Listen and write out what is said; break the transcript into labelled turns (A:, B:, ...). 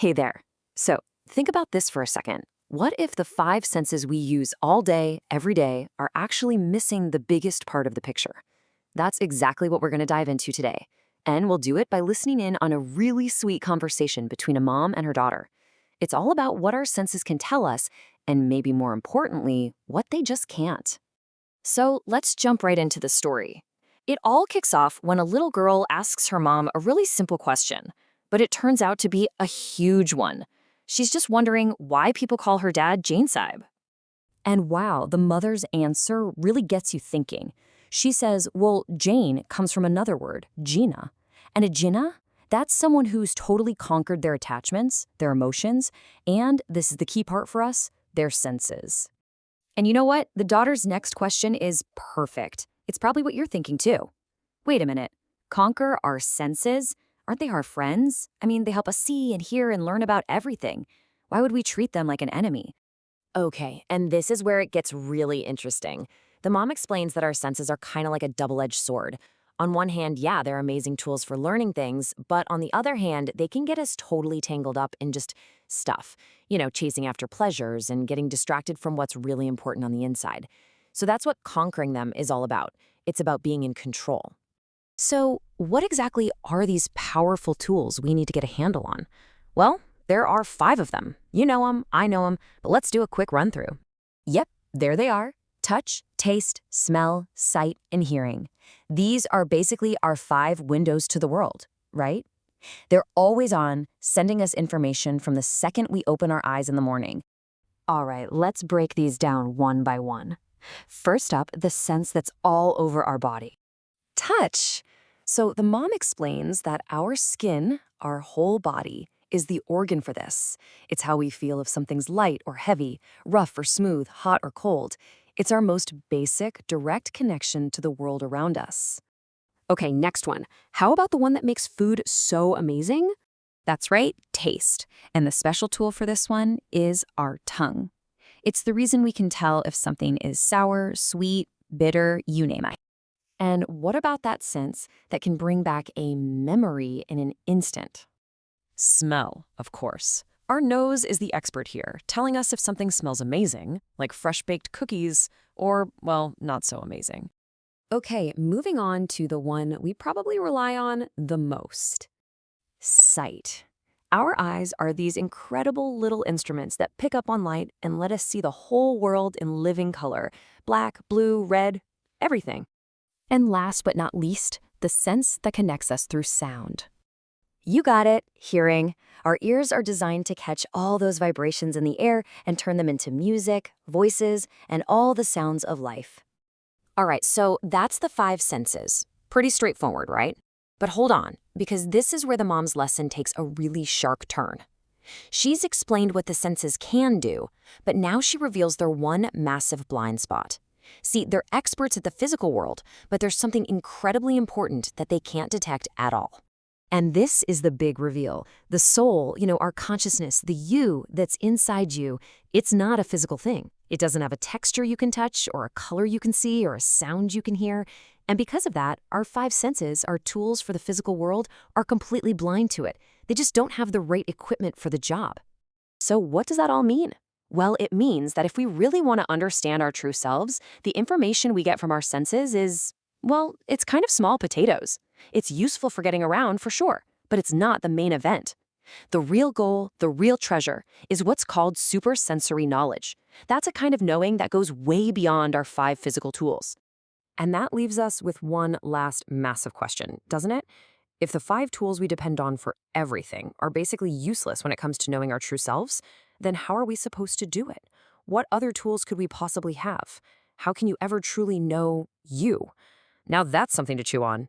A: Hey there. So, think about this for a second. What if the five senses we use all day, every day, are actually missing the biggest part of the picture? That's exactly what we're going to dive into today. And we'll do it by listening in on a really sweet conversation between a mom and her daughter. It's all about what our senses can tell us, and maybe more importantly, what they just can't. So, let's jump right into the story. It all kicks off when a little girl asks her mom a really simple question, but it turns out to be a huge one. She's just wondering why people call her dad Jain Saib. And wow, the mother's answer really gets you thinking. She says, well, Jain comes from another word, Jina. And a Jina? That's someone who's totally conquered their attachments, their emotions, and, this is the key part for us, their senses. And you know what? The daughter's next question is perfect. It's probably what you're thinking too. Wait a minute. Conquer our senses? Aren't they our friends? I mean, they help us see and hear and learn about everything. Why would we treat them like an enemy?
B: Okay, and this is where it gets really interesting. The mom explains that our senses are kind of like a double-edged sword. On one hand, yeah, they're amazing tools for learning things, but on the other hand, they can get us totally tangled up in just stuff. Chasing after pleasures and getting distracted from what's really important on the inside. So that's what conquering them is all about. It's about being in control. So what exactly are these powerful tools we need to get a handle on? Well, there are 5 of them. You know them, I know them, but let's do a quick run-through.
A: Yep, there they are. Touch, taste, smell, sight, and hearing. These are basically our 5 windows to the world, right? They're always on, sending us information from the second we open our eyes in the morning. All right, let's break these down one by one. First up, the sense that's all over our body. Touch. So the mom explains that our skin, our whole body, is the organ for this. It's how we feel if something's light or heavy, rough or smooth, hot or cold. It's our most basic, direct connection to the world around us. Okay, next one. How about the one that makes food so amazing? That's right, taste. And the special tool for this one is our tongue. It's the reason we can tell if something is sour, sweet, bitter, you name it. And what about that sense that can bring back a memory in an instant?
C: Smell, of course. Our nose is the expert here, telling us if something smells amazing, like fresh-baked cookies, or, well, not so amazing.
A: Okay, moving on to the one we probably rely on the most. Sight. Our eyes are these incredible little instruments that pick up on light and let us see the whole world in living color. Black, blue, red, everything. And last but not least, the sense that connects us through sound. You got it, hearing. Our ears are designed to catch all those vibrations in the air and turn them into music, voices, and all the sounds of life.
B: All right, so that's the 5 senses. Pretty straightforward, right? But hold on, because this is where the mom's lesson takes a really sharp turn. She's explained what the senses can do, but now she reveals their one massive blind spot. See, they're experts at the physical world, but there's something incredibly important that they can't detect at all.
A: And this is the big reveal. The soul, our consciousness, the you that's inside you, it's not a physical thing. It doesn't have a texture you can touch, or a color you can see, or a sound you can hear. And because of that, our 5 senses, our tools for the physical world, are completely blind to it. They just don't have the right equipment for the job. So what does that all mean? Well, it means that if we really want to understand our true selves, the information we get from our senses is, well, it's kind of small potatoes. It's useful for getting around, for sure, but it's not the main event. The real goal, the real treasure, is what's called supersensory knowledge. That's a kind of knowing that goes way beyond our 5 physical tools. And that leaves us with one last massive question, doesn't it? If the 5 tools we depend on for everything are basically useless when it comes to knowing our true selves, then how are we supposed to do it? What other tools could we possibly have? How can you ever truly know you? Now that's something to chew on.